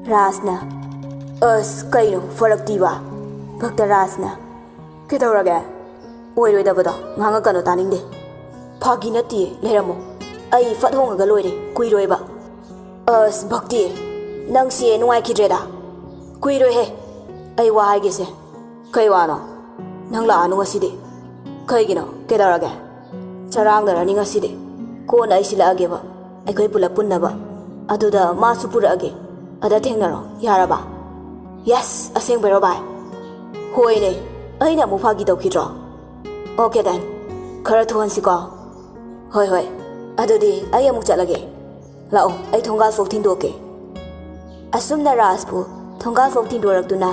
Rasna kaino faraktiba Bhakta Rasna Kedauraga Oiroidabada Nangakano Taninde Pagi nati leramo Ai fathonga loire kuiroiba Bhakti Nangsi nuai kidreda Kuiroi he Ai wa haigese Kaiwano Nangla anu aside Kaigino Kedauraga Charangda running aside Kona isila ageba Aikoi pula punnaba Aduda masupura age Ada thengnaro yaraba Yes aseng berobai Hoine aina mufagi tawkidro Okay then Khara thuansiko Hoi Adudi ai amuk chalage Lao ai thongal fok thindoke Asumna Raspu thongal fok thindoraktuna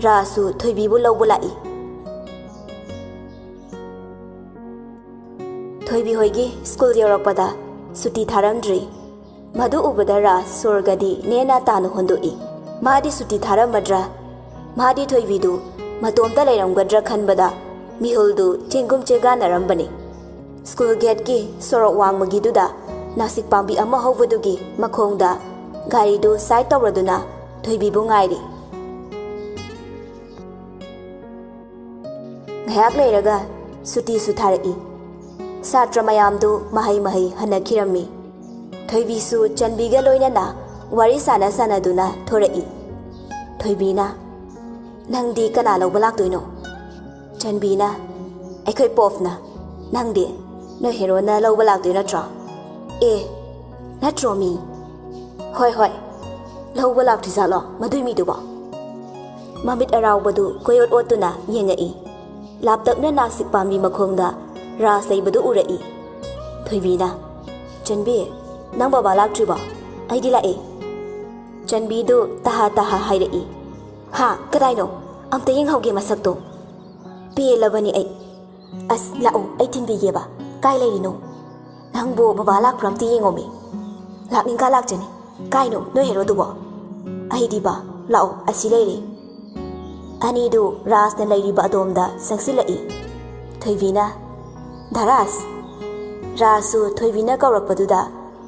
Rasu thoibibu lawbu lai Thoibi hoigi school yorakpada suti tharamdri Madu ubada Ras sorgadi nena tanu hondoi Madi suti tharamadra Madi thoibidu matomta leiramgadra khanbada Mihuldu chengum cheganarambani School gate ki sorok wangmagiduda Nasik pambi ama hovadugi makhongda Garidu side tawraduna thoibibu ngairi Ngayak leiraga suti sutharai Satra mayamdu mahai hanakhirami Thoibisu chanbiga loinana wari sana sanaduna thorai Thoibina Nangdi kana lawba lakdoino Chanbina Aikoi pofna Nangdi No hero na lawba lakdoino natro Natro mi Hoi Lawba laktizalo madui mi dubo Mamit arawbadu koyot otuna yengai Laptakna nasik pambi makhongda Ras laibadu urai Thoibina Chanbi Nang baba laktriba Aidi lae Chanbi du taha hairai Ha kadaino Amta yenghauge masakto Pie labani ai As lao ai tinbige ba Kai lairino Nangbo baba lakpram ti yengomi Lakningka lakjani Kaino no hero dubo Aidi ba lao asi lairi Ani du Ras na lairiba adomda sangsilai Thoibina Daras Rasu thoibina kaurakpaduda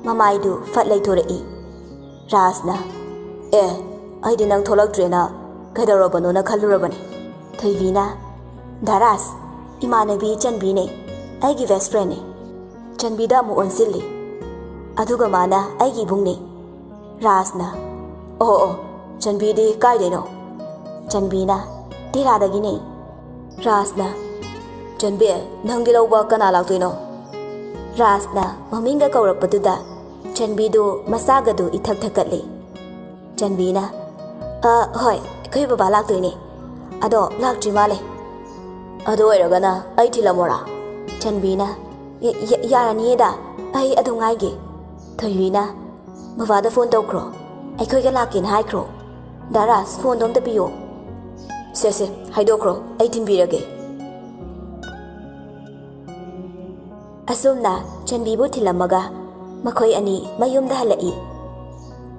Mamaidu fat laithorai Rasna Aidi nang tholaktrena Kaidarabano na khalurabani Thoibina Daras Imanabi Chanbi ne Aigi best friend ne Chanbida mu onsilli Aduga mana aigi bungne Rasna Chanbi di kaideno Chanbina Tiradagi ne Rasna Chanbi nang dilawba kana laktoino Rasna maminga kaurakpaduda Chanbidu masagadu ithak thakatli Chanbina Hoi kai baba laktoine Ado laktri male Ado oiragana ai thilamora Chanbina Yaranieda ai adu ngaige Thoibina Mavada phone tawkro Aikoi ga lakin haikro Daras phone dom tapiyo Se haidokro ai thinbirage Asumna Chanbibu thilamaga Makhoi ani mayumda halai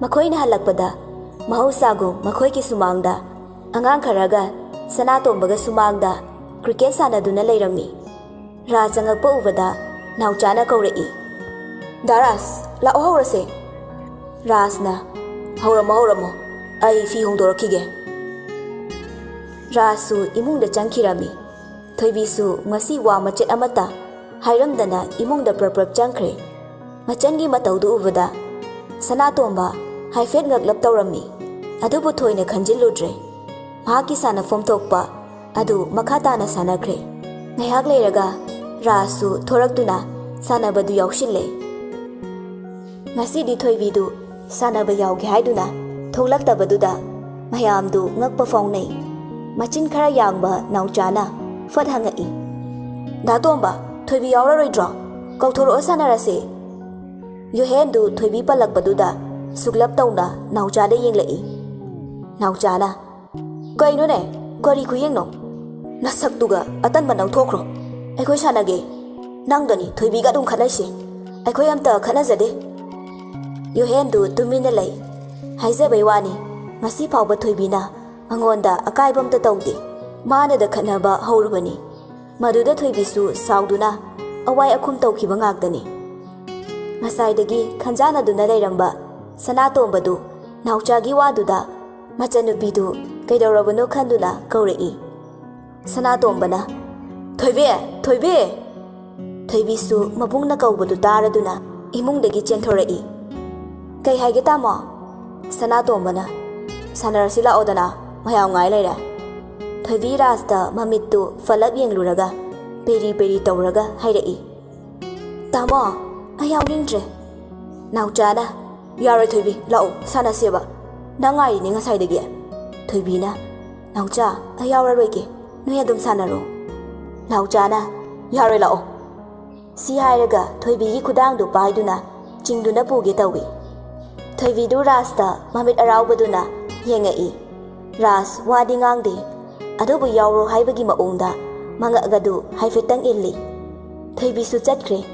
Makhoi na halakpada Mahausagu makhoi ki sumangda Angang kharaga Sanatombaga sumangda Cricket sanaduna leirami Rajangakpa ubada Nauchana kaurai Daras la ohorase Rasna Hauramo Ai fi hongdorakige Rasu imungda changkirami Thoibisu ngasi wa machet amata Hairamdana imungda prap changkre Machangi mataudu ubada Sanatomba haifet ngaglap tawrami Adubu thoina khanjilludre Mahaki sana fomthokpa Adu makhatana sanakre Ngayak leiraga Rasu thoraktuna Sanabadu yaushille Ngasidi thoibidu Sanaba yauge haiduna Tholaktabaduda Mayamdu ngakpa fawnai Machin khara yangba nauchana Fat hangai Datomba Thoibi yauraroidro Kauthoro sanarase Yohendu thoibi palakpaduda Suglap tawna nauchada yenglai Nauchana Kaino ne Kari kuyengno Nasaktuga atanba nauthokro Aikoi sanage Nangdani thoibi ga dum khanase Aikoi amta khanazade Yohendu tumina lai Haizabai wani Ngasi phawba thoibina Angonda akaibamta tawde Mana da khanaba haurubani Maduda thoibisu sauduna Awai akhum tawkhiba ngakdani Ngasaidagi khanjana duna leiramba Sanatombadu Nauchagi waduda machanupidu kaidorabano khanduna kaurei. Sanatombana Thoibe Thoibe Thoibisu mabungna kaubadu taraduna imungdagi chenthorei. Kai haige tamo Sanatombana Sanarasi laodana mayam ngai leire. Thoibi rasta mamittu falak yengluraga peri peri tawraga hairei. Tamo ayaw ningdre. Nauchana Yaroi Thoibi lao sana seba nangai ni ngasai dagi. Thoibi na Naucha ayaw raroike nuya dum sanaro. Nauchana Yaroi lao Si hairaga Thoibi gi khudang du paiduna chingduna puge tawi. Thoibi du rasta mamit araubaduna yengai. Ras wadi ngangdi adubu yawro haibagi maungda mangagadu haifetang illi. Thoibi su chatkre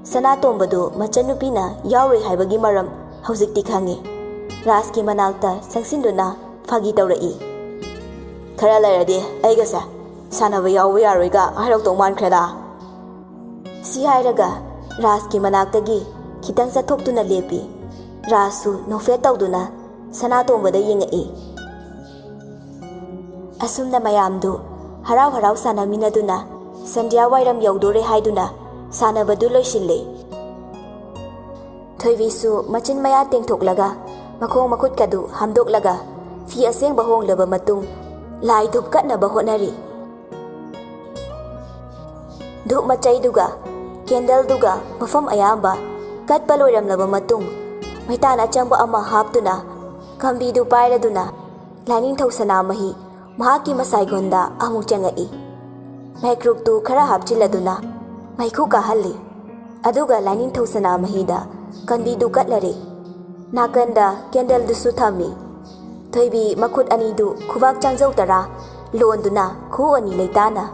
Sanatombadu machanupina yawroi haibagi maram hauzikti khangi. Ras ki manalta sangsinduna phagi tawrai. Khara lairadi aigasa sanaba yawu yaroiga hairok tong mankreda. Si hairaga Ras ki manaktagi khitang sathoktuna lepi. Rasu nofet tawduna Sanatombada yengai. Asumna mayamdu harau harau sanaminaduna sandhya wairam yaudore haiduna sanabadu loisille. Thoibisu machin maya tengthoklaga makhong makhut kadu hamdoklaga fi asengba honglaba matung lai dhup katnaba hotnari. Dhup machaiduga candle duga mafam ayamba katpa loiramlaba matung maitana changba ama haptuna kambidu pairaduna laning thosana mahi mahaki masaigonda amuk changai. Maikruk tu khara hapchiladuna maikhu kahalli. Aduga laning thosana mahida kanbidu katlare. Nakanda candle dusu thami. Thoibi makhut anidu khubak changjau tara londuna khu ani leitana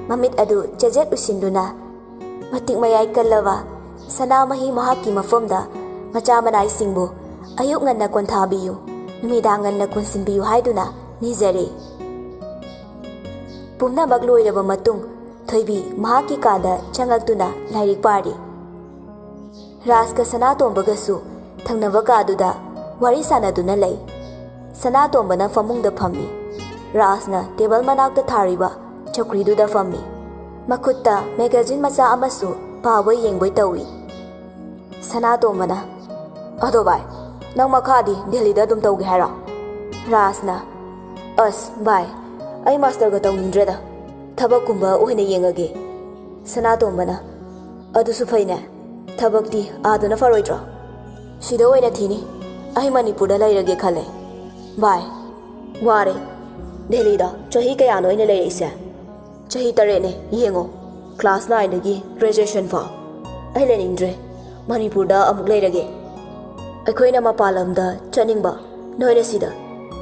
mamit adu chajet usinduna matik mayai kallava sana mahi mahaki mafamda macha manai singbu ayuk nganna konthabiyu numidang nganna kunsinbiyu haiduna nizare. Pumna bagloiraba matung Thoibi mahaki kada changaktuna lairik pari. Raska Sanatombagasu thangnaba kaduda wari sanaduna lei. Sanatombana famungda phammi. Rasna table manakta thariba chokriduda phammi. Makutta magazine macha amasu pawa yengboi tawi. Sanatombana ado bai nang makhadi Delhi da dum tawge hara. Rasna as bai ai master ga tawindreda thabak kumba ohina yengage. Sanatombana adusu faina thabakti aduna faroidra sida oina thini ai Manipur da lairage khale. Bai ware Delhi da chahi kaya no ina leisa chahi tare ne yengo class 9 dagi graduation fa ai leningdre Manipur da amuk leirage. Akoina mapalam da chaningba noina sida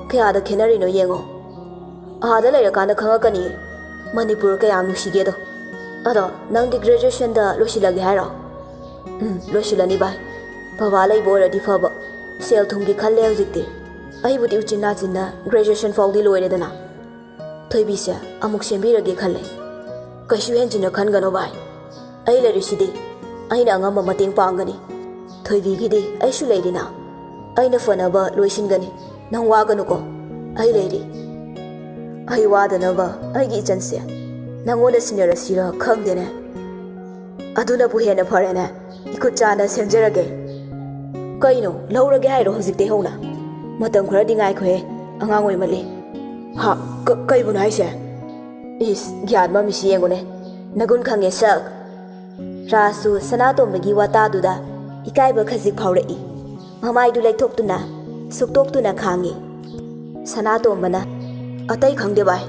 kaya da khenari no yengo ada leiraka khangakani Manipur kaya nushige do. Ado nang di graduation da losilage hara. Losilani bai baba lai bora di faba sel thumgi khalle hojikti ai budi uchina chinna graduation faudi loiredana. Thoibi se amuk sembirage khalle kaishu henjina khangano bai ai lerisidi aina ngamba mateng pangani. Thoibi gidi ai shu leidina aina fanaba loisingani nang waganu ko ai leiri ai wadanaba aigi chanse nangoda sinara sira khangdene aduna bu hena pharena ikuchana semjerage kaino laurage hairo hojikte hona matam khara dingai khoe angangoi mali ha kai bun haise is gyan ma misi yengone nagun khange sak. Rasu Sanatombagi wata duda ikaiba khazik phaurei mamai du leithoptuna suktoktuna khangi. Sanatombana atai khangde bai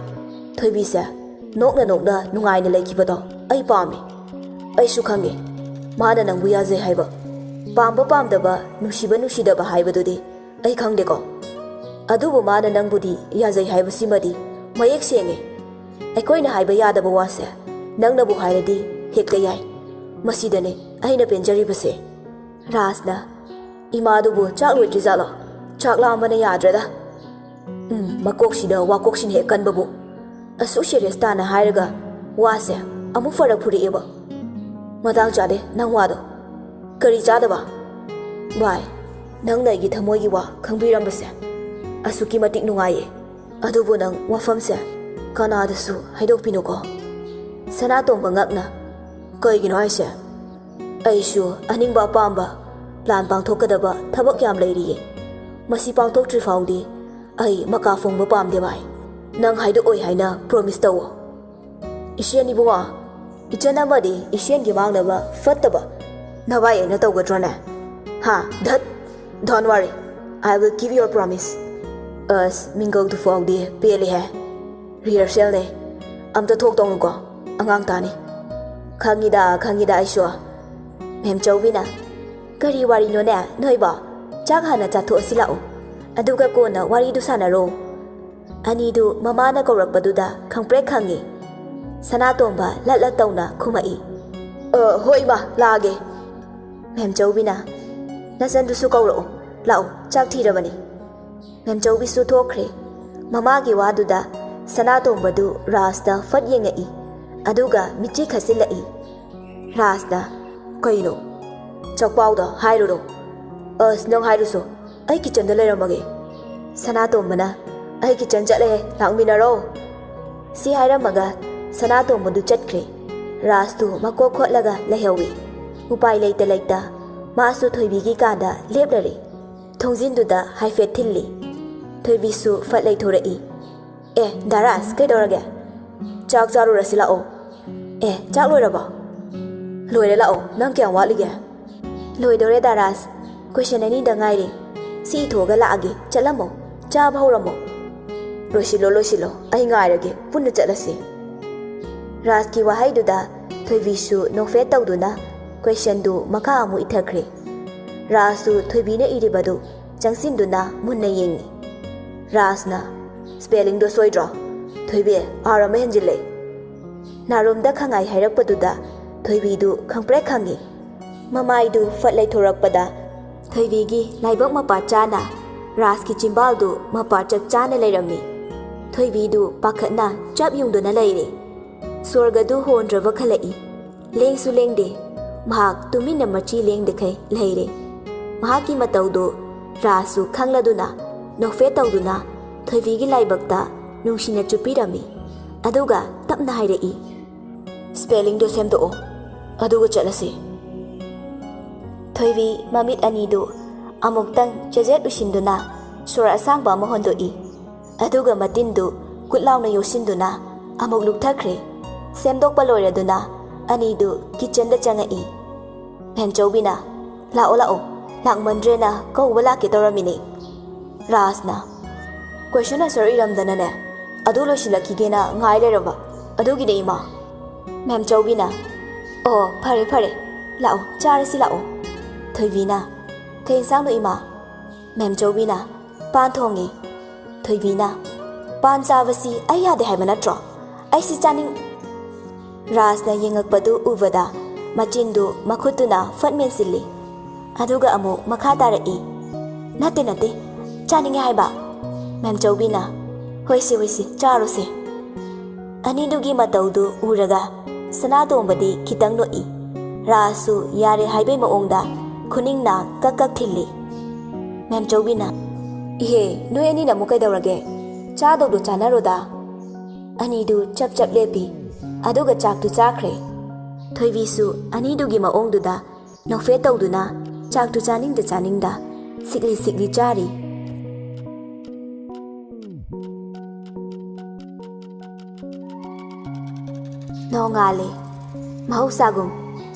Thoibi se nokna nungai na leikibado ai pami ai su khange mana nangbu yaje haiba pamba pamdaba nushidaba haibadudi ai khangde ko adubu mana nangbudi yaje haiba simadi mayek senge aikoina haiba yadaba wase nangna bu hairadi hekta yai masidane aina penjari base. Rasna imadubu chakloi trizalo chakla amana yadrada makoksida wakoksin he kanbabu asu serious tana hairaga wase amuk farak phuri eba matang chade nang wado kari chadaba bai ꯅꯪꯅ ꯑꯩꯒꯤ ꯊꯃꯣꯏꯒꯤ ꯋꯥ ꯈꯪꯕꯤꯔꯝꯕꯁꯦ ꯑꯁꯨꯛꯀꯤ ꯃꯇꯤꯛ ꯅꯨꯡꯉꯥꯏꯌꯦ ꯑꯗꯨꯕꯨ ꯅꯪ ꯋꯥꯐꯝꯁꯦ ꯀꯅꯥꯗꯁꯨ ꯍꯥꯏꯗꯣꯛꯄꯤꯅꯨꯀꯣ ꯁꯅꯥꯇꯣꯝꯕ ꯉꯛꯅ ꯀꯩꯒꯤꯅꯣ ꯍꯥꯏꯁꯦ ꯑꯩꯁꯨ ꯑꯅꯤꯡꯕ ꯑꯄꯥꯝꯕ ꯄ꯭ꯂꯥꯟ ꯄꯥꯡꯊꯣꯛꯀꯗꯕ ꯊꯕꯛ ꯌꯥꯝ ꯂꯩꯔꯤꯌꯦ ꯃꯁꯤ ꯄꯥꯡꯊꯣꯛꯇ꯭ꯔꯤ ꯐꯥꯎꯗꯤ ꯑꯩ ꯃꯀꯥ ꯐꯣꯡꯕ ꯄꯥꯝꯗꯦ ꯚꯥꯏ ꯅꯪ ꯍꯥꯏꯗꯣꯛꯑꯣꯏ ꯍꯥꯏꯅ ꯄ꯭ꯔꯣꯃꯤꯁ ꯇꯧꯋꯣ ꯏꯆꯦꯟ ꯏꯕꯨꯡꯉꯣ ꯏꯆꯟ ꯑꯃꯗꯤ ꯏꯆꯦꯟꯒꯤ ꯃꯥꯡꯅꯕ ꯐꯠꯇꯕ ꯅꯚꯥꯏ ꯑꯩꯅ ꯇꯧꯒꯗ꯭ꯔꯣꯅꯦ ꯍꯥ ꯙꯠ ꯗꯣꯟ ꯋꯥꯔꯤ I will give your promise ꯑꯁ ꯃꯤꯡꯒꯧꯗꯨ ꯐꯥꯎꯗꯤ ꯄꯦꯜꯂꯤꯍꯦ ꯔꯤꯍꯔꯁꯦꯜꯅꯦ ꯑꯝꯇ ꯊꯣꯛꯇꯧꯅꯨꯀꯣ ꯑꯉꯥꯡ ꯇꯥꯅꯤ ꯈꯪꯉꯤꯗ ꯑꯩꯁꯨ ꯃꯦꯝꯆꯧꯕꯤꯅ ꯀꯔꯤ ꯋꯥꯔꯤꯅꯣꯅꯦ ꯅꯣꯏꯕꯣ ꯆꯥꯛ ꯍꯥꯟꯅ ꯆꯥꯊꯣꯛꯑꯁꯤ ꯂꯥꯛꯑꯣ ꯑꯗꯨꯒ ꯀꯣꯟꯅ ꯋꯥꯔꯤꯗꯨ ꯁꯥꯟꯅꯔꯣ ꯑꯅꯤꯗꯨ ꯃꯃꯥꯅ ꯀꯧꯔꯛꯄꯗꯨꯗ ꯈꯪꯄ꯭ꯔꯦꯛ ꯈꯪꯉꯤ ꯁꯅꯥꯇꯣꯝꯕ ꯂꯠ ꯇꯧꯅ ꯈꯨꯝꯃꯛꯏ ꯍꯣꯏ ꯏꯃꯥ ꯂꯥꯛꯑꯒꯦ ꯃꯦꯝꯆꯧꯕꯤꯅ ꯅꯆꯟꯗꯨꯁꯨ ꯀꯧꯔꯛꯑꯣ ꯂꯥꯛꯑꯣ ꯆꯥꯛ ꯊꯤꯔꯕꯅꯤ ꯃꯦꯝꯆꯧꯕꯤꯁꯨ ꯊꯣꯛꯈ꯭ꯔꯦ ꯃꯃꯥꯒꯤ ꯋꯥꯗꯨꯗ ꯁꯅꯥꯇꯣꯝꯕꯗꯨ ꯔꯥꯖꯇ ꯐꯠ ꯌꯦꯡꯉꯛꯏ ꯑꯗꯨꯒ ꯃꯤꯠꯆꯤ ꯈꯠꯆꯤꯜꯂꯛꯏ ꯔꯥꯖꯅ ꯀꯩꯅꯣ ꯆꯥꯛꯄꯥꯎꯗ ꯍꯥꯏꯔꯨꯔꯣ ꯑꯁ ꯅꯪ ꯍꯥꯏꯔꯨꯁꯨ ꯑꯩ ꯀꯤꯆꯟꯗ ꯂꯩꯔꯝꯃꯒꯦ ꯁꯅꯥꯇꯣꯝꯕꯅ ꯑꯩ ꯀꯤꯆꯟ ꯆꯠꯂꯦ ꯂꯥꯛꯃꯤꯟꯅꯔꯣ ꯁꯤ ꯍꯥꯏꯔꯝꯃꯒ ꯁꯅꯥꯇꯣꯝꯕꯗꯨ ꯆꯠꯈ꯭ꯔꯦ ꯔꯥꯖꯇꯨ ꯃꯀꯣꯛ ꯈꯣꯠꯂꯒ ꯂꯩꯍꯧꯏ ꯎꯄꯥꯏ ꯂꯩꯇ ꯃꯥꯁꯨ ꯊꯣꯏꯕꯤꯒꯤ ꯀꯥꯗ ꯂꯦꯞꯂꯔꯦ ꯊꯣꯡꯖꯤꯟꯗꯨꯗ ꯍꯥꯏꯐꯦꯠ ꯊꯤꯜꯂꯤ ꯊꯣꯏꯕꯤꯁꯨ ꯐꯠ ꯂꯩꯊꯣꯔꯛꯏ ꯗꯥꯔꯥꯁ ꯀꯩꯗꯧꯔꯒꯦ ꯆꯥꯛ ꯆꯥꯔꯨꯔꯁꯤ ꯂꯥꯛꯑꯣ ꯆꯥꯛ ꯂꯣꯏꯔꯕꯣ ꯂꯣꯏꯔꯦ ꯂꯥꯛꯑꯣ ꯅꯪ ꯀꯌꯥꯝ ꯋꯥꯠꯂꯤꯒꯦ ꯂꯣꯏꯗꯣꯔꯦ ꯗꯥꯔꯥꯁ ꯀꯣꯏꯁꯟ 2ꯗ ꯉꯥꯏꯔꯦ ꯁꯤ ꯏꯊꯣꯛꯑꯒ ꯂꯥꯛꯑꯒꯦ ꯆꯠꯂꯝꯃꯣ ꯆꯥꯕ ꯍꯧꯔꯝꯃꯣ ꯂꯣꯏꯁꯤꯜꯂꯣ ꯑꯩ ꯉꯥꯏꯔꯒꯦ ꯄꯨꯟꯅ ꯆꯠꯂꯁꯤ ꯔꯥꯖꯀꯤ ꯋꯥꯍꯩꯗꯨꯗ ꯊꯣꯏꯕꯤꯁꯨ ꯅꯣꯛꯐꯦꯠ ꯇꯧꯗꯨꯅ ꯀꯣꯏꯁꯟꯗꯨ ꯃꯈꯥ ꯑꯃꯨꯛ ꯏꯊꯈ꯭ꯔꯦ ꯔꯥꯖꯁꯨ ꯊꯣꯏꯕꯤꯅ ꯏꯔꯤꯕꯗꯨ ꯆꯪꯁꯤꯟꯗꯨꯅ ꯃꯨꯟꯅ ꯌꯦꯡꯉꯤ ꯔꯥꯖꯅ ꯁ꯭ꯄꯦꯂꯤꯡꯗꯣ ꯁꯣꯏꯗ꯭ꯔꯣ ꯊꯣꯏꯕꯤ ꯑꯥꯔ ꯑꯃ ꯍꯦꯟꯖꯤꯜꯂꯦ ꯅꯥꯔꯣꯝꯗ ꯈꯪꯉꯥꯏ ꯍꯥꯏꯔꯛꯄꯗꯨꯗ ꯊꯣꯏꯕꯤꯗꯨ ꯈꯪꯄ꯭ꯔꯦꯛ ꯈꯪꯉꯤ ꯃꯃꯥꯏꯗꯨ ꯐꯠ ꯂꯩꯊꯣꯔꯛꯄꯗ ꯊꯣꯏꯕꯤꯒꯤ ꯂꯥꯏꯕꯛ ꯃꯄꯥ ꯆꯥꯅ ꯔꯥꯖꯀꯤ ꯆꯤꯝꯕꯥꯜꯗꯨ ꯃꯄꯥ ꯆꯞ ꯆꯥꯅ ꯂꯩꯔꯝꯃꯤ ꯊꯣꯏꯕꯤꯗꯨ ꯄꯥꯈꯠꯅ ꯆꯞ ꯌꯨꯡꯗꯨꯅ ꯂꯩꯔꯦ ꯁ꯭ꯋꯔꯒꯗꯨ ꯍꯣꯟꯗ꯭ꯔꯕ ꯈꯜꯂꯛꯏ ꯂꯦꯡꯁꯨ ꯂꯦꯡꯗꯦ ꯃꯍꯥꯛ ꯇꯨꯃꯤꯟꯅ ꯃꯆꯤ ꯂꯦꯡꯗꯈꯩ ꯂꯩꯔꯦ ꯃꯍꯥꯛꯀꯤ ꯃꯇꯧꯗꯨ ꯔꯥꯖꯁꯨ ꯈꯪꯂꯗꯨꯅ ꯅꯣꯛꯐꯦꯠ ꯇꯧꯗꯨꯅ ꯊꯣꯏꯕꯤꯒꯤ ꯂꯥꯏꯕꯛꯇ ꯅꯨꯡꯁꯤꯅ ꯆꯨꯞꯄꯤꯔꯝꯃꯤ ꯑꯗꯨꯒ ꯇꯞꯅ ꯍꯥꯏꯔꯛꯏ ꯁ꯭ꯄꯦꯂꯤꯡꯗꯣ ꯁꯦꯝꯗꯣꯛꯑꯣ ꯑꯗꯨꯒ ꯆꯠꯂꯁꯤ ꯊꯣꯏꯕꯤ ꯃꯃꯤꯠ ꯑꯅꯤꯗꯨ ꯑꯃꯨꯛꯇꯪ ꯆꯦꯖꯦꯠ ꯎꯁꯤꯟꯗꯨꯅ ꯁ꯭ꯋꯔ ꯑꯁꯥꯡꯕ ꯑꯃ ꯍꯣꯟꯗꯣꯛꯏ ꯑꯗꯨꯒ ꯃꯇꯤꯟꯗꯨ ꯀꯨꯠ ꯂꯥꯎꯅ ꯌꯣꯠꯁꯤꯟꯗꯨꯅ ꯑꯃꯨꯛ ꯂꯨꯞꯊꯈ꯭ꯔꯦ ꯁꯦꯝꯗꯣꯛꯄ ꯂꯣꯏꯔꯗꯨꯅ ꯑꯅꯤꯗꯨ ꯀꯤꯆꯟꯗ ꯆꯪꯉꯛꯏ ꯃꯦꯝꯆꯧꯕꯤꯅ ꯂꯥꯛꯑꯣ ꯂꯥꯛꯃꯟꯗ꯭ꯔꯦꯅ ꯀꯧꯕ ꯂꯥꯛꯀꯦ ꯇꯧꯔꯝꯃꯤꯅꯦ ꯔꯥꯖꯅ ꯀꯣꯏꯁꯟ ꯑꯟꯁꯔ ꯏꯔꯝꯗꯅꯅꯦ ꯑꯗꯨ ꯂꯣꯏꯁꯤꯜꯂꯛꯈꯤꯒꯦꯅ ꯉꯥꯏ ꯂꯩꯔꯝꯕ ꯑꯗꯨꯒꯤꯅꯦ ꯏꯃꯥ ꯃꯦꯝꯆꯧꯕꯤꯅ ꯑꯣ ꯐꯔꯦ ꯂꯥꯛꯑꯣ ꯆꯥꯔꯁꯤ ꯂꯥꯛꯑꯣ ꯊꯣꯏꯕꯤꯅ ꯀꯩ ꯏꯟꯁꯥꯡꯅꯣ ꯏꯃꯥ ꯃꯦꯝꯆꯧꯕꯤꯅ ꯄꯥꯟ ꯊꯣꯡꯉꯤ ꯊꯣꯏꯕꯤꯅ ꯄꯥꯟ ꯆꯥꯕꯁꯤ ꯑꯩ ꯌꯥꯗꯦ ꯍꯥꯏꯕ ꯅꯠꯇ꯭ꯔꯣ ꯑꯩꯁꯤ ꯆꯥꯅꯤꯡ ꯔꯥꯖꯅ ꯌꯦꯡꯉꯛꯄꯗꯨ ꯎꯕꯗ ꯃꯆꯤꯟꯗꯨ ꯃꯈꯨꯠꯇꯨꯅ ꯐꯠ ꯃꯦꯟꯁꯤꯜꯂꯤ ꯑꯗꯨꯒ ꯑꯃꯨꯛ ꯃꯈꯥ ꯇꯥꯔꯛꯏ ꯅꯠꯇꯦ ꯆꯥꯅꯤꯡꯉꯦ ꯍꯥꯏꯕ ꯃꯦꯝꯆꯧꯕꯤꯅ ꯍꯣꯏꯁꯤ ꯆꯥꯔꯣꯁꯦ ꯑꯅꯤꯗꯨꯒꯤ ꯃꯇꯧꯗꯨ ꯎꯔꯒ ꯁꯅꯥꯇꯣꯝꯕꯗꯤ ꯈꯤꯇꯪ ꯅꯣꯛꯏ ꯔꯥꯖꯁꯨ ꯌꯥꯔꯦ ꯍꯥꯏꯕꯩ ꯃꯑꯣꯡꯗ ꯈꯨꯅꯤꯡꯅ ꯀꯛ ꯊꯤꯜꯂꯤ ꯃꯦꯝꯆꯧꯕꯤꯅ ꯏꯍꯦ ꯅꯣꯏ ꯑꯅꯤꯅ ꯑꯃꯨꯛ ꯀꯩꯗꯧꯔꯒꯦ ꯆꯥꯗꯧꯗꯣ ꯆꯥꯅꯔꯣꯗ ꯑꯅꯤꯗꯨ ꯆꯞ ꯂꯦꯞꯄꯤ ꯑꯗꯨꯒ ꯆꯥꯛꯇꯨ ꯆꯥꯈ꯭ꯔꯦ ꯊꯣꯏꯕꯤꯁꯨ ꯑꯅꯤꯗꯨꯒꯤ ꯃꯑꯣꯡꯗꯨꯗ ꯅꯣꯛꯐꯦꯠ ꯇꯧꯗꯨꯅ ꯆꯥꯛꯇꯨ ꯆꯥꯅꯤꯡꯗ ꯁꯤꯛꯂꯤ ꯆꯥꯔꯤ ꯅꯣꯡꯉꯥꯜꯂꯦ ꯃꯍꯧꯁꯥꯒꯨꯝ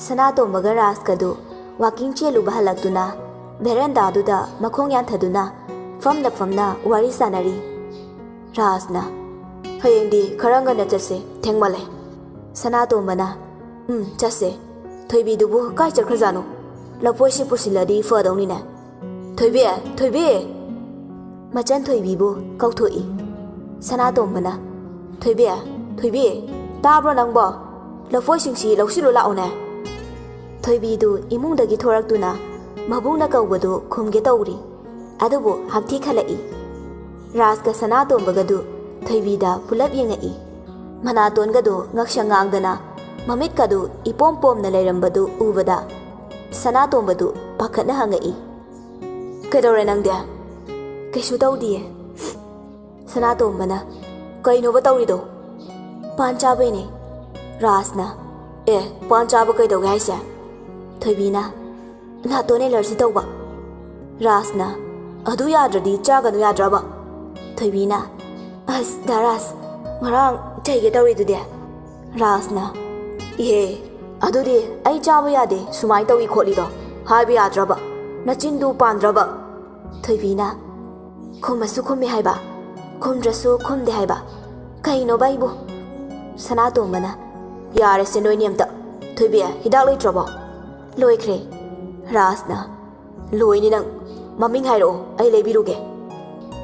ꯁꯅꯥꯇꯣꯝꯕꯒ ꯔꯥꯖꯀꯗꯨ ꯋꯥꯀꯤꯡ ꯆꯦꯜꯂꯨꯕ ꯍꯜꯂꯛꯇꯨꯅ ꯚꯦꯔꯦꯟꯗꯥꯗꯨꯗ ꯃꯈꯣꯡ ꯌꯥꯟꯊꯗꯨꯅ ꯐꯝꯅ ꯋꯥꯔꯤ ꯁꯥꯟꯅꯔꯤ ꯔꯥꯖꯅ ꯍꯌꯦꯡꯗꯤ ꯈꯔ ꯉꯟꯅ ꯆꯠꯁꯦ ꯊꯦꯡꯃꯜꯂꯦ ꯁꯅꯥꯇꯣꯝꯕꯅ ꯆꯠꯁꯦ ꯊꯣꯏꯕꯤꯗꯨꯕꯨ ꯀꯥꯏ ꯆꯠꯈ꯭ꯔꯖꯥꯠꯅꯣ ꯂꯐꯣꯏꯁꯤ ꯄꯨꯁꯤꯜꯂꯗꯤ ꯐꯗꯧꯅꯤꯅꯦ ꯊꯣꯏꯕꯤ ꯃꯆꯟ ꯊꯣꯏꯕꯤꯕꯨ ꯀꯧꯊꯣꯛꯏ ꯁꯅꯥꯇꯣꯝꯕꯅ ꯊꯣꯏꯕꯤ ꯇꯥꯕ꯭ꯔꯣ ꯅꯪꯕꯣ ꯂꯐꯣꯏꯁꯤꯡꯁꯤ ꯂꯧꯁꯤꯜꯂꯨ ꯂꯥꯛꯑꯣꯅꯦ ꯊꯣꯏꯕꯤꯗꯨ ꯏꯃꯨꯡꯗꯒꯤ ꯊꯣꯔꯛꯇꯨꯅ ꯃꯕꯨꯡꯅ ꯀꯧꯕꯗꯨ ꯈꯨꯝꯒꯦ ꯇꯧꯔꯤ ꯑꯗꯨꯕꯨ ꯍꯛꯊꯤ ꯈꯜꯂꯛꯏ ꯔꯥꯖꯀ ꯁꯅꯥꯇꯣꯝꯕꯒꯗꯨ ꯊꯣꯏꯕꯤꯗ ꯄꯨꯂꯞ ꯌꯦꯡꯉꯛꯏ ꯃꯅꯥꯇꯣꯟꯒꯗꯨ ꯉꯛꯁꯪ ꯉꯥꯡꯗꯅ ꯃꯃꯤꯠꯀꯗꯨ ꯏꯄꯣꯝ ꯄꯣꯝꯅ ꯂꯩꯔꯝꯕꯗꯨ ꯎꯕꯗ ꯁꯅꯥꯇꯣꯝꯕꯗꯨ ꯄꯥꯈꯠꯅ ꯍꯪꯉꯛꯏ Kaidaure nangde? Kaisu taudiye. Sanatomana kainoba taurido. Panchabe ne. Rasna. Panchaba kaidauge haise. Thoibina. Natone larsi tauba. Rasna. Adu yadradi chaganu yadraba. Thoibina. As daras. Ngarang chaige tauridude. Rasna. Adudi ai chaba yade sumai tawi kholido. Haibi yadraba. Nachindu pandraba. Thoibina. Khumasu khummi haiba. Khumdrasu khumde haiba. Kaino baibu. Sanatomana. Yare se noi niamta. Thoibi hidak leitrabo. Loikre. Rasna. Loini nang. Maming hairo ai leibiruge.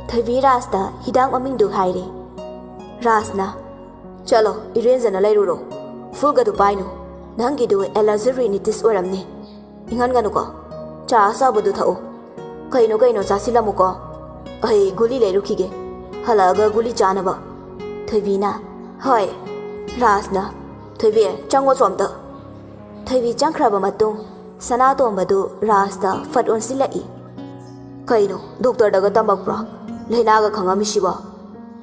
Thoibi Rasna hidak maming du haire. Rasna. Chalo irenjana leiruro. Fulga du painu. Nangi du allergy rhinitis oramni. Ingan ganuko. Cha sabudu thau. Kaino chasilamuko. Ai guli leirukige. Halaga guli chanaba. Thoibina. Hoi. Rasna. Thoibi chango somta. Thoibi changkraba matung. Sanatombadu Rasna fat onsilai. Kaino doctor daga tambakpra. Leinaga khangamishiba.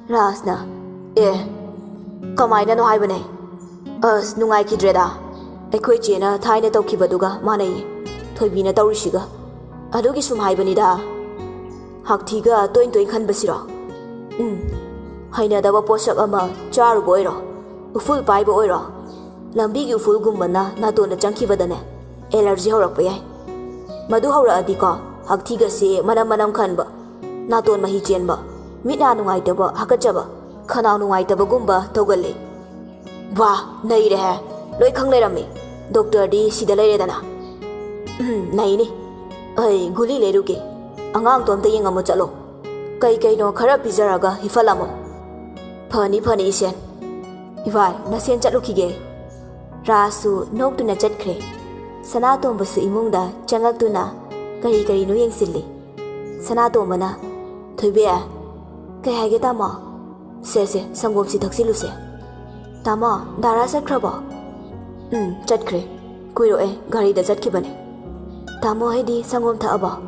Rasna. Kamaina no haibane. As nungai kidreda. Ekhoi chena thaina tawkibaduga manai. Thoibina tawrishiga. Adugi sum haibanida. Haktiga toin khanbasira. Haina daba posak ama charu boiro. Uful paiba oiro. Lambigi uful gumbana natona changkibadane. Allergy horakpa yai. Madu hora adiko haktiga se manam khanba. Naton mahi chenba. Mitna nungai taba hakachaba. Khana nungai taba gumba togalle. Wah, nahi rehe. Loi khang lerami. Doctor di sida leiredana. Nahi ni. Ai guli leruge. Angang tomta yengamo chalo. Kai no khara pizaraga hifalamo. Phani isen. Iwai nasen chatlukige. Rasu noktuna chatkre. Sanatombasu imungda changaktuna kari no yengsilli. Sanatomana thoibe kai haige tama. Se sangomsi thaksiluse. Tama dara sakhrabo. Chatkre. Kuiro gari da chatkibane. Tamo haidi sangom thaaba.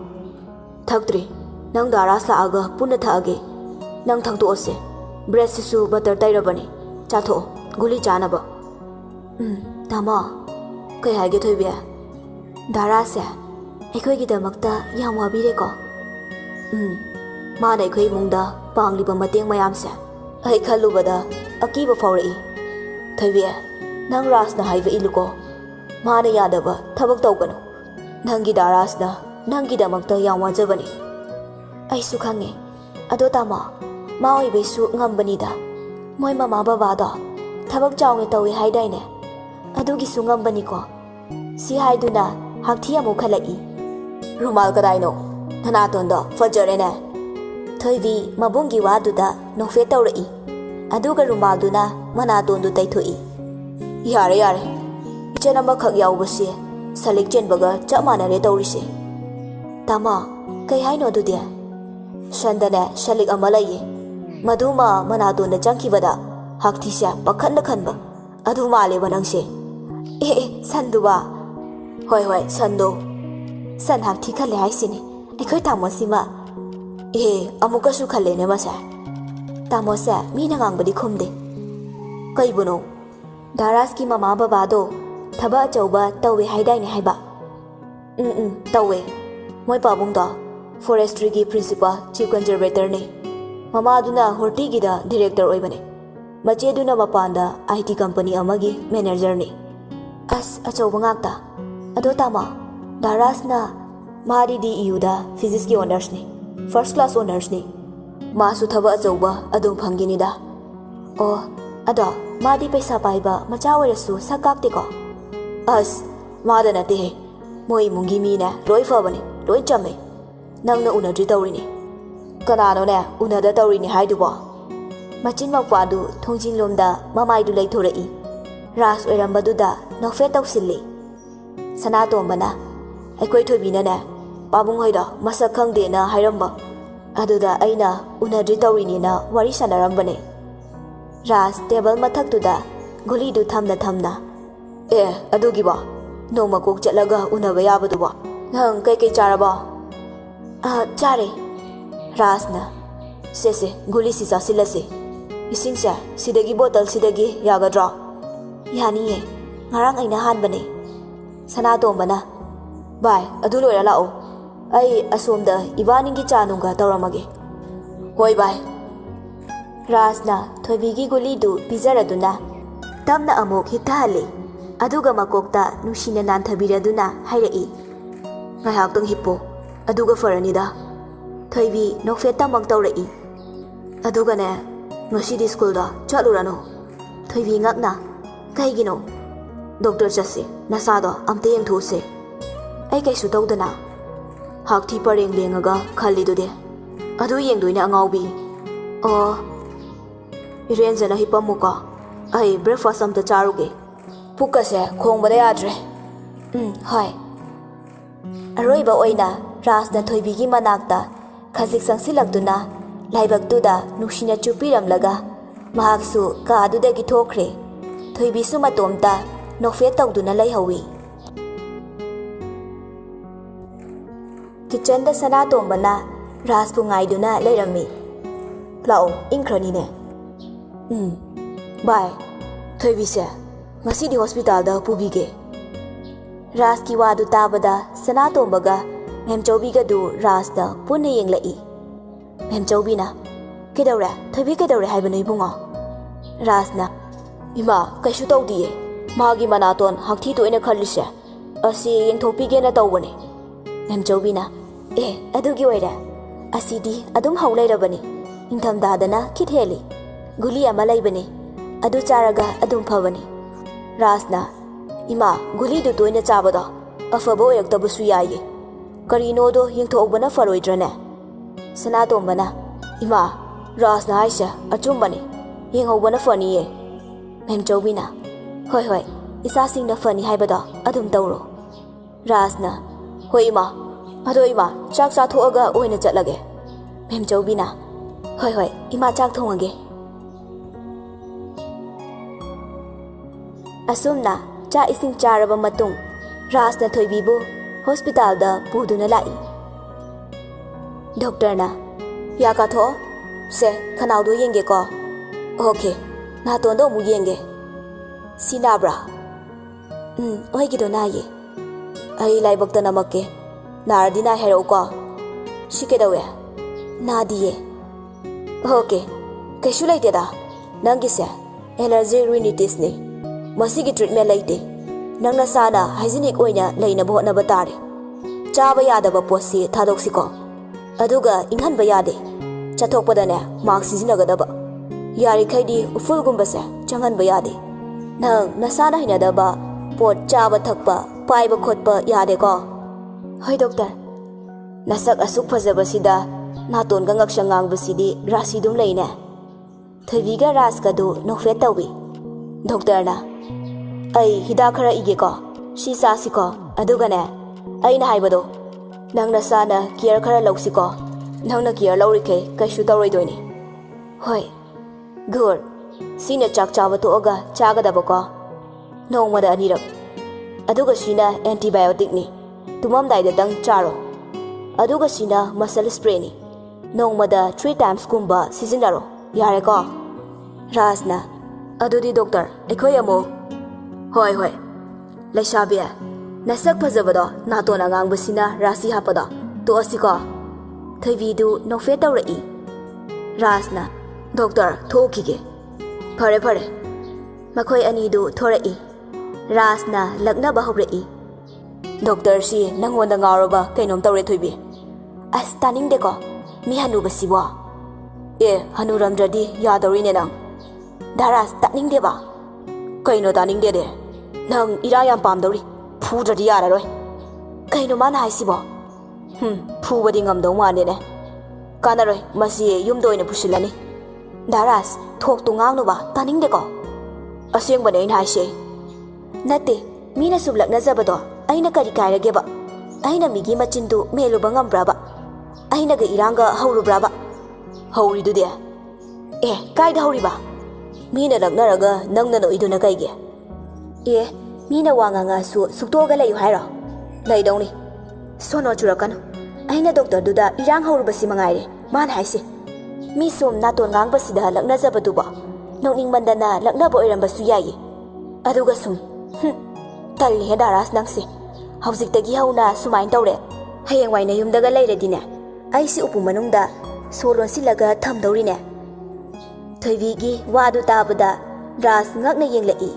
Thaktre. Nang dara slaaga puna thaage. Nang thakto ose. Breast su butter tairabane. Chatho guli chanaba. Tama kai haige thoibe. Dara se ekhoi gi damakta yam wabire ko. Ma dai khoi mungda pangliba mateng mayam se. Ai khalubada akiba fauri. Thoibe nang Rasna haiba iluko. Mana yadaba thabak tawganu. Nangi Darasna nangi damakta yam wajabani. Ai su khange. Ado tama ma oi besu ngambani da. Moi mama baba da thabak chawnge tawi haidaine. Adugi su ngambani ko. Si haiduna hakthi amu khalai. Rumal kadaino. Nanatonda fajarene. Thoibi mabungi waduda nokfe tawrai. Aduga rumalduna manatondu taithoi. Yare. Ichenamba khak yaubase salik chenbaga chamanare tawrise. Tama kai haino dude. Shandane salik amalaye. Maduma manatonda changkibada hakthisa pakhanna khanba. Adu male banangse. Sanduba. Hoi sando. San hakthi khale haisini. Ekhoi tamosima. Amukasu khale ne masa. Tamosa mina ngangbadi khumde. Kaibuno. Daraski mama babado thaba chauba tawe haidaine haiba. Tawe. Moi pabungda forestry gi principal chief conservator ne. Mama aduna horti gi da director oibane. Mache duna mapanda IT company amagi manager ne. As achauba ngakta. Ado tama Darasna mari DEU da physics gi honors ne. First class honors ne. Masu thaba achauba adum phangini da. Ada madi paisa paiba macha oirasu sakakte ko. As mada nate he. Moi mungi mi na loi fabane loi chame. Nangna unadri tawrini. Kanano ne unada tawrini haidubo. Machin mapadu thongjin lomda mamai du leithorai. Ras oirambaduda nokfe tawsilli. Sanatombana aikoi thoibina ne pabung hoida masak khangde na hairamba. Aduda aina unadri tawrini na wari sanarambane. Ras table mathaktuda guli du thamna. Adugi ba noma kok chalaga unaba yabaduba. Nang kai charaba. Chare. Rasna. Se guli si chasilase. Isingsa sidagi bottle sidagi yagadra. Yani ngarang aina hanbane. Sana tombana. Bye adu loira lao. Ai asomda ibaningi chanunga tauramage. Hoi bye. Rasna thoibigi guli du pizaraduna. Tamna amok hitahale. Aduga makokta nushina nanthabiraduna hairei. Ngayhaktang hippo. Aduga faranida. Thoibi nokfeta mangtaurei. Aduga ne ngosidi school da chalurano. Thoibi ngakna. Kaigino. Doctor chase nasado amte yengthose. Ai kaisu tawdana. Hakthi pareng lengaga khalidude. Adu yengdoina angawbi. Oh. Irenjana hipamuka. Ai breakfast amta charuge. Pukase khongbada yadre. Hoi. Aroiba oina Rasna thoibigi manakta khajik sangsilakduna laibaktuda nushina chupiramlaga mahaksu ka adudagi thokre. Thoibisu matomta nokfe tawduna laihawi. Kitchen da sana tombana Raspu ngaiduna lairami. Lao inkrani ne. Bye. Thoibise ngasidi hospital da pubige. Ras ki wadu tabada sana tombaga Memchaubiga du Rasda punna yenglai. Memchaubina kedaure thoibi kedaure haibano ibungo. Rasna ima kaishu tawdiye magi manaton hakthi toina khallise asi yengthopige na tawbane. Memchaubina adugi oira asidi adum haulairabani ingthamdadana kitheli guli ama laibani adu charaga adum phabani. Rasna ima guli du toina chabada afabo oyaktabusu yaye. Karino do yengthobana faroidrane. Sana tombana ima Rasna aisha achumbane yenghobana faniye. Memchaubina hoi isa singna fani haibada adum tawro. Rasna hoi ima ado ima chak cha thoaga oina chatlage. Memchaubina hoi ima chak thongage. Asumna cha ising charaba matung Rasna thoibibu hospital da puduna lai. Doctor na yaka tho se khanau do yenge ko. Okay na ton do mu yenge. Sinabra oi gi do na ye. Ai lai bakta namakke nardina hero ko. Shike dawe na diye. Okay kaishu laite da nangi se allergy rhinitis ne. Masigi treatment laite. Nangna sana hygienic oina leina bo na batare. Chaba yadaba posi thadoksiko. Aduga inghan bayade. Chathokpada ne mark sijinagadaba. Yari khaidi uful gumbase changan bayade. Nang nasana hinadaba pot chaba thakpa paiba khotpa yade ko. Hoi doctor. Nasak asuk phajabasida naton ga ngaksangang basidi rasi dum leine. Thoibiga raska du nokfe tawi. Doctor na ai hidakara ige ko si sasi ko aduga ne ai na haibado nangna sana care khara lausi ko nangna care laurike kaishu tawroi doini. Hoi good sina chak chawa to oga chaga daba ko nongmada anirak aduga sina antibiotic ni tumam dai da dang charo aduga sina muscle spray ni nongmada 3 times kumba sizinaro yare ko. Rasna adudi doctor ekhoi amo hoi laishabia nasak phajabado natona ngangbasina rasi hapada to asiko thoibi du nokfe tawrai. Rasna doctor thokige phare makhoi ani du thorai. Rasna lagna bahobrai. Doctor si nangonda ngaroba kainom tawre thoibi as taning de ko mi hanu basibo hanu ramdradi yadorine nang daras taning de ba kaino taning de nang irayam pamdori phudradi yararoi kaino mana haisibo phubadi ngamdau mane ne kanaroi masi yumdoina pusilani daras thok tu ngangno ba taning de ko aseng bane ina haise nate mina sublak najabado aina kari kairage ba aina migi machindu melu bangam braba aina ga iranga hawru braba hawri du de kaida hawri ba mina lagnaraga nangna no iduna kaige mina wanganga su suktoga layu hairo laidongni sono churakanu ꯑꯩꯅ ꯗꯣꯛꯇꯔꯗꯨꯗ ꯏꯔꯥꯡ ꯍꯧꯔꯨꯕꯁꯤ ꯃꯉꯥꯏꯔꯦ ꯃꯥꯅ ꯍꯥꯏꯁꯤ ꯃꯤ ꯁꯨꯝ ꯅꯥꯇꯣꯟ ꯉꯥꯡꯕꯁꯤꯗ ꯂꯛꯅꯖꯕꯗꯨꯕꯣ ꯅꯣꯛꯅꯤꯡꯃꯟꯗꯅ ꯂꯛꯅꯕ ꯑꯣꯏꯔꯝꯕꯁꯨ ꯌꯥꯏꯌꯦ ꯑꯗꯨꯒ ꯁꯨꯝ ꯇꯜꯂꯤꯍꯦ ꯗꯥꯔꯥꯁ ꯅꯪꯁꯦ ꯍꯧꯖꯤꯛꯇꯒꯤ ꯍꯧꯅ ꯁꯨꯃꯥꯏꯅ ꯇꯧꯔꯦ ꯍꯌꯦꯡꯋꯥꯏ ꯅꯌꯨꯝꯗꯒ ꯂꯩꯔꯗꯤꯅꯦ ꯑꯩꯁꯤ ꯎꯄꯨ ꯃꯅꯨꯡꯗ ꯁꯣ ꯂꯣꯟꯁꯤꯜꯂꯒ ꯊꯝꯗꯧꯔꯤꯅꯦ ꯊꯣꯏꯕꯤꯒꯤ ꯋꯥꯗꯨ ꯇꯥꯕꯗ ꯔꯥꯖ ꯉꯛꯅ ꯌꯦꯡꯂꯛꯏ